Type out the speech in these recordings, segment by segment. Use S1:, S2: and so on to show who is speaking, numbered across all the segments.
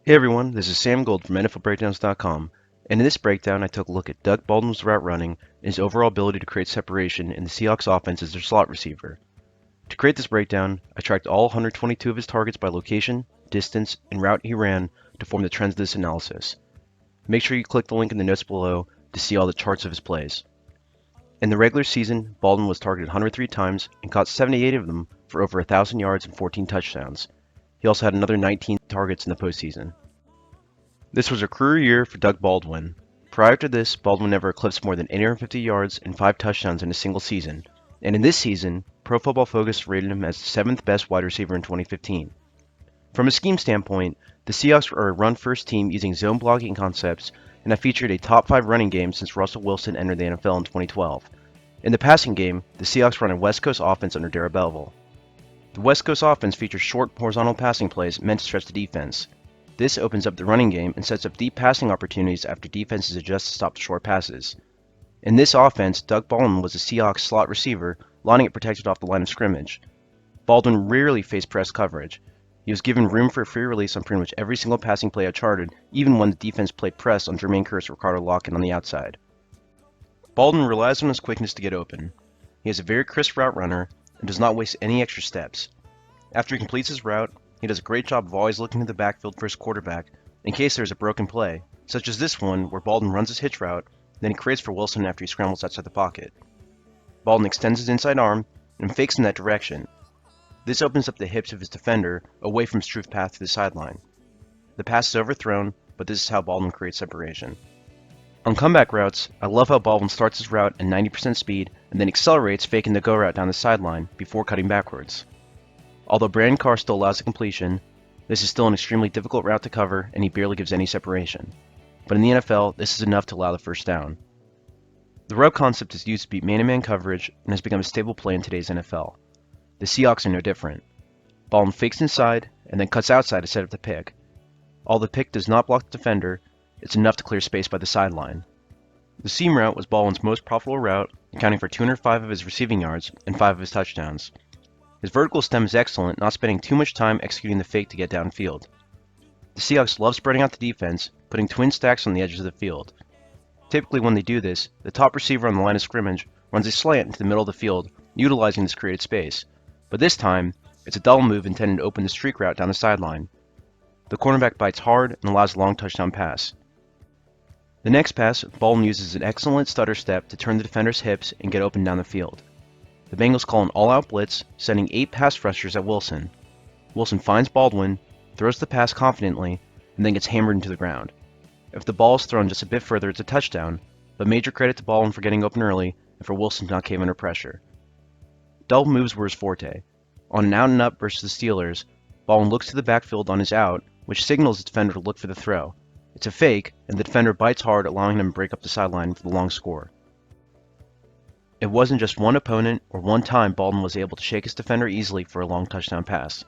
S1: Hey everyone, this is Sam Gold from NFLBreakdowns.com, and in this breakdown I took a look at Doug Baldwin's route running and his overall ability to create separation in the Seahawks offense as their slot receiver. To create this breakdown, I tracked all 122 of his targets by location, distance, and route he ran to form the trends of this analysis. Make sure you click the link in the notes below to see all the charts of his plays. In the regular season, Baldwin was targeted 103 times and caught 78 of them for over 1,000 yards and 14 touchdowns. He also had another 19 targets in the postseason. This was a career year for Doug Baldwin. Prior to this, Baldwin never eclipsed more than 850 yards and 5 touchdowns in a single season, and in this season, Pro Football Focus rated him as the 7th best wide receiver in 2015. From a scheme standpoint, the Seahawks are a run-first team using zone blocking concepts and have featured a top 5 running game since Russell Wilson entered the NFL in 2012. In the passing game, the Seahawks run a West Coast offense under Darrell Bevell. The West Coast offense features short horizontal passing plays meant to stretch the defense. This opens up the running game and sets up deep passing opportunities after defenses adjust to stop the short passes. In this offense, Doug Baldwin was a Seahawks slot receiver, lining it protected off the line of scrimmage. Baldwin rarely faced press coverage. He was given room for a free release on pretty much every single passing play I charted, even when the defense played press on Jermaine Kearse or Ricardo Lockett on the outside. Baldwin relies on his quickness to get open. He is a very crisp route runner and does not waste any extra steps. After he completes his route, he does a great job of always looking to the backfield for his quarterback in case there is a broken play, such as this one where Baldwin runs his hitch route, then he creates for Wilson after he scrambles outside the pocket. Baldwin extends his inside arm and fakes in that direction. This opens up the hips of his defender away from his true path to the sideline. The pass is overthrown, but this is how Baldwin creates separation. On comeback routes, I love how Baldwin starts his route at 90% speed and then accelerates, faking the go route down the sideline before cutting backwards. Although Brandon Carr still allows a completion, this is still an extremely difficult route to cover and he barely gives any separation. But in the NFL, this is enough to allow the first down. The route concept is used to beat man-to-man coverage and has become a stable play in today's NFL. The Seahawks are no different. Baldwin fakes inside and then cuts outside to set up the pick. Although the pick does not block the defender, it's enough to clear space by the sideline. The seam route was Baldwin's most profitable route, accounting for 205 of his receiving yards and 5 of his touchdowns. His vertical stem is excellent, not spending too much time executing the fake to get downfield. The Seahawks love spreading out the defense, putting twin stacks on the edges of the field. Typically when they do this, the top receiver on the line of scrimmage runs a slant into the middle of the field, utilizing this created space. But this time, it's a double move intended to open the streak route down the sideline. The cornerback bites hard and allows a long touchdown pass. The next pass, Baldwin uses an excellent stutter step to turn the defender's hips and get open down the field. The Bengals call an all-out blitz, sending 8 pass rushers at Wilson. Wilson finds Baldwin, throws the pass confidently, and then gets hammered into the ground. If the ball is thrown just a bit further, it's a touchdown, but major credit to Baldwin for getting open early and for Wilson to not cave under pressure. Double moves were his forte. On an out-and-up versus the Steelers, Baldwin looks to the backfield on his out, which signals the defender to look for the throw. It's a fake, and the defender bites hard, allowing him to break up the sideline for the long score. It wasn't just one opponent or one time Baldwin was able to shake his defender easily for a long touchdown pass.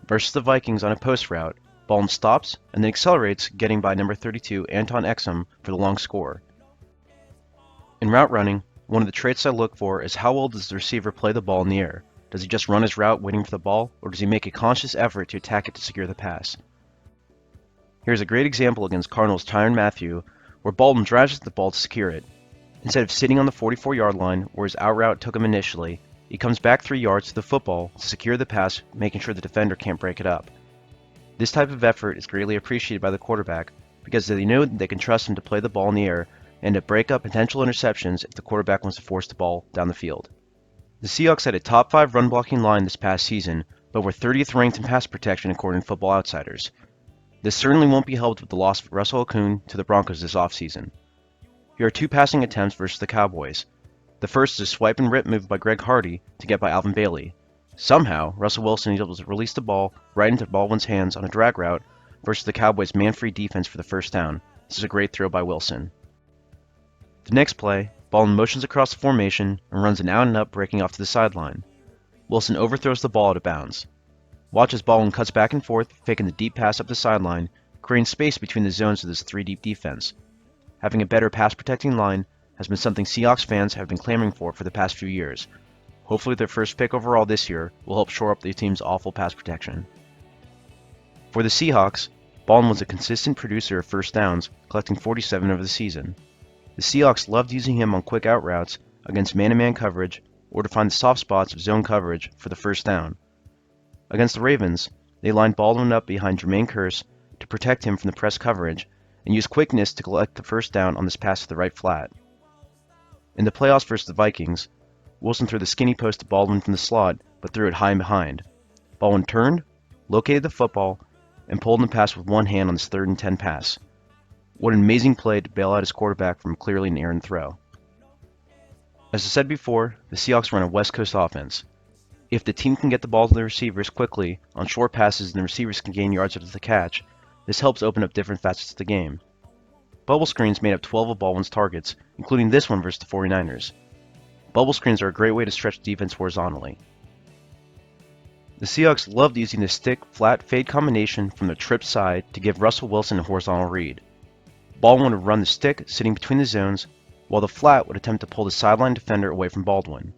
S1: Versus the Vikings on a post route, Baldwin stops and then accelerates, getting by number 32 Anton Exum for the long score. In route running, one of the traits I look for is how well does the receiver play the ball in the air. Does he just run his route waiting for the ball, or does he make a conscious effort to attack it to secure the pass? Here's a great example against Cardinals' Tyrann Mathieu, where Baldwin drives at the ball to secure it. Instead of sitting on the 44-yard line where his out route took him initially, he comes back 3 yards to the football to secure the pass, making sure the defender can't break it up. This type of effort is greatly appreciated by the quarterback because they know that they can trust him to play the ball in the air and to break up potential interceptions if the quarterback wants to force the ball down the field. The Seahawks had a top 5 run blocking line this past season, but were 30th ranked in pass protection according to Football Outsiders. This certainly won't be helped with the loss of Russell Okung to the Broncos this offseason. Here are 2 passing attempts versus the Cowboys. The first is a swipe and rip move by Greg Hardy to get by Alvin Bailey. Somehow, Russell Wilson is able to release the ball right into Baldwin's hands on a drag route versus the Cowboys' man-free defense for the first down. This is a great throw by Wilson. The next play, Baldwin motions across the formation and runs an out and up, breaking off to the sideline. Wilson overthrows the ball out of bounds. Watch as Baldwin cuts back and forth, faking the deep pass up the sideline, creating space between the zones of this 3-deep defense. Having a better pass-protecting line has been something Seahawks fans have been clamoring for the past few years. Hopefully their first pick overall this year will help shore up the team's awful pass protection. For the Seahawks, Baldwin was a consistent producer of first downs, collecting 47 over the season. The Seahawks loved using him on quick out routes against man-to-man coverage or to find the soft spots of zone coverage for the first down. Against the Ravens, they lined Baldwin up behind Jermaine Kearse to protect him from the press coverage and used quickness to collect the first down on this pass to the right flat. In the playoffs versus the Vikings, Wilson threw the skinny post to Baldwin from the slot, but threw it high and behind. Baldwin turned, located the football, and pulled in the pass with one hand on his 3rd and 10 pass. What an amazing play to bail out his quarterback from clearly an errant throw. As I said before, the Seahawks run a West Coast offense. If the team can get the ball to the receivers quickly on short passes and the receivers can gain yards after the catch, this helps open up different facets of the game. Bubble screens made up 12 of Baldwin's targets, including this one versus the 49ers. Bubble screens are a great way to stretch defense horizontally. The Seahawks loved using the stick-flat fade combination from the trip side to give Russell Wilson a horizontal read. Baldwin would run the stick sitting between the zones, while the flat would attempt to pull the sideline defender away from Baldwin.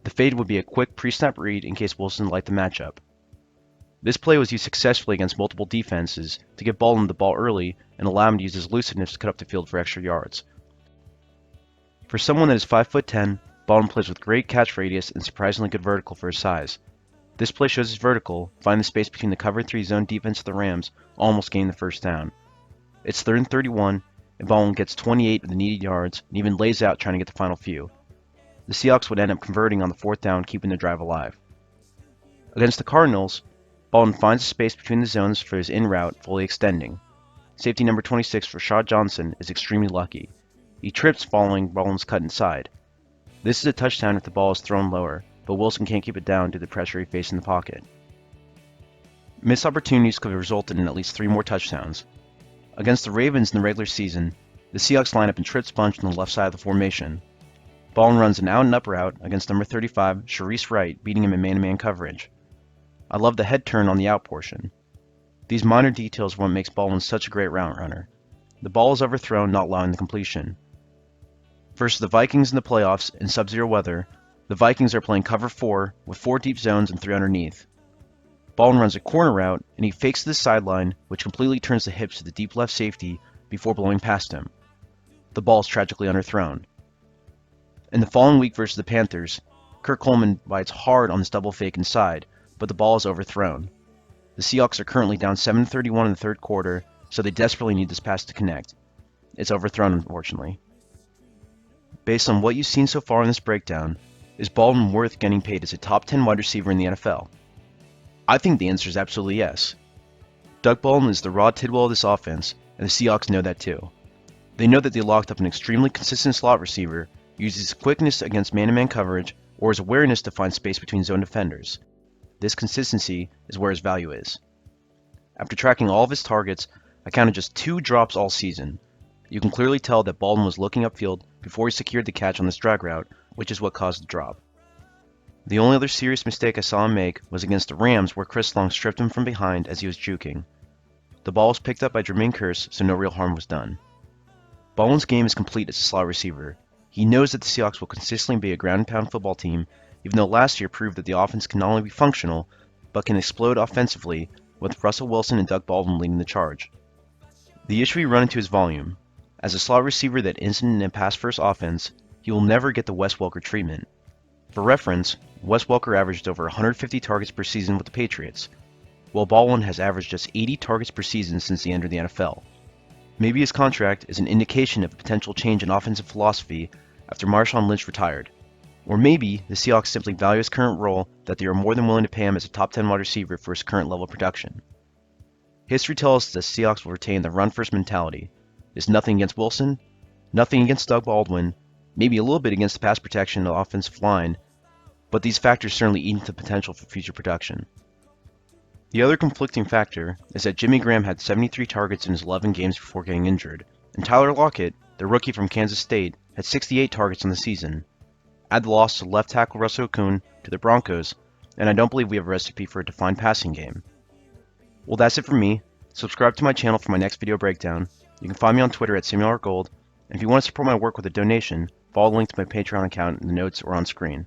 S1: The fade would be a quick pre-snap read in case Wilson liked the matchup. This play was used successfully against multiple defenses to give Baldwin the ball early and allow him to use his elusiveness to cut up the field for extra yards. For someone that is 5'10", Baldwin plays with great catch radius and surprisingly good vertical for his size. This play shows his vertical, finding the space between the cover 3 zone defense of the Rams, almost gaining the first down. It's 3rd and 31, and Baldwin gets 28 of the needed yards and even lays out trying to get the final few. The Seahawks would end up converting on the 4th down, keeping the drive alive. Against the Cardinals, Baldwin finds a space between the zones for his in route, fully extending. Safety number 26, Rashad Johnson, is extremely lucky. He trips following Baldwin's cut inside. This is a touchdown if the ball is thrown lower, but Wilson can't keep it down due to the pressure he faced in the pocket. Missed opportunities could have resulted in at least 3 more touchdowns. Against the Ravens in the regular season, the Seahawks line up in trips bunch on the left side of the formation. Baldwin runs an out and up route against number 35, Sharice Wright, beating him in man-to-man coverage. I love the head turn on the out portion. These minor details are what makes Baldwin such a great route runner. The ball is overthrown, not allowing the completion. Versus the Vikings in the playoffs in sub-zero weather, the Vikings are playing cover 4 with 4 deep zones and 3 underneath. Baldwin runs a corner route, and he fakes to the sideline, which completely turns the hips to the deep left safety before blowing past him. The ball is tragically underthrown. In the following week versus the Panthers, Kirk Coleman bites hard on this double fake inside, but the ball is overthrown. The Seahawks are currently down 7-31 in the 3rd quarter, so they desperately need this pass to connect. It's overthrown, unfortunately. Based on what you've seen so far in this breakdown, is Baldwin worth getting paid as a top 10 wide receiver in the NFL? I think the answer is absolutely yes. Doug Baldwin is the Rod Tidwell of this offense, and the Seahawks know that too. They know that they locked up an extremely consistent slot receiver who uses his quickness against man-to-man coverage or his awareness to find space between zone defenders. This consistency is where his value is. After tracking all of his targets, I counted just 2 drops all season. You can clearly tell that Baldwin was looking upfield before he secured the catch on this drag route, which is what caused the drop. The only other serious mistake I saw him make was against the Rams where Chris Long stripped him from behind as he was juking. The ball was picked up by Jermaine Kearse, so no real harm was done. Baldwin's game is complete as a slot receiver. He knows that the Seahawks will consistently be a ground-and-pound football team, even though last year proved that the offense can not only be functional, but can explode offensively, with Russell Wilson and Doug Baldwin leading the charge. The issue we run into is volume. As a slot receiver that isn't in a pass-first offense, he will never get the Wes Welker treatment. For reference, Wes Welker averaged over 150 targets per season with the Patriots, while Baldwin has averaged just 80 targets per season since he entered the NFL. Maybe his contract is an indication of a potential change in offensive philosophy after Marshawn Lynch retired. Or maybe the Seahawks simply value his current role that they are more than willing to pay him as a top 10 wide receiver for his current level of production. History tells us that the Seahawks will retain the run-first mentality. There's nothing against Wilson, nothing against Doug Baldwin, maybe a little bit against the pass protection of the offensive line, but these factors certainly eat into the potential for future production. The other conflicting factor is that Jimmy Graham had 73 targets in his 11 games before getting injured, and Tyler Lockett, the rookie from Kansas State, had 68 targets on the season. Add the loss to left tackle Russell Okung to the Broncos, and I don't believe we have a recipe for a defined passing game. Well, that's it for me. Subscribe to my channel for my next video breakdown. You can find me on Twitter at SamuelRGold, and if you want to support my work with a donation, follow the link to my Patreon account in the notes or on screen.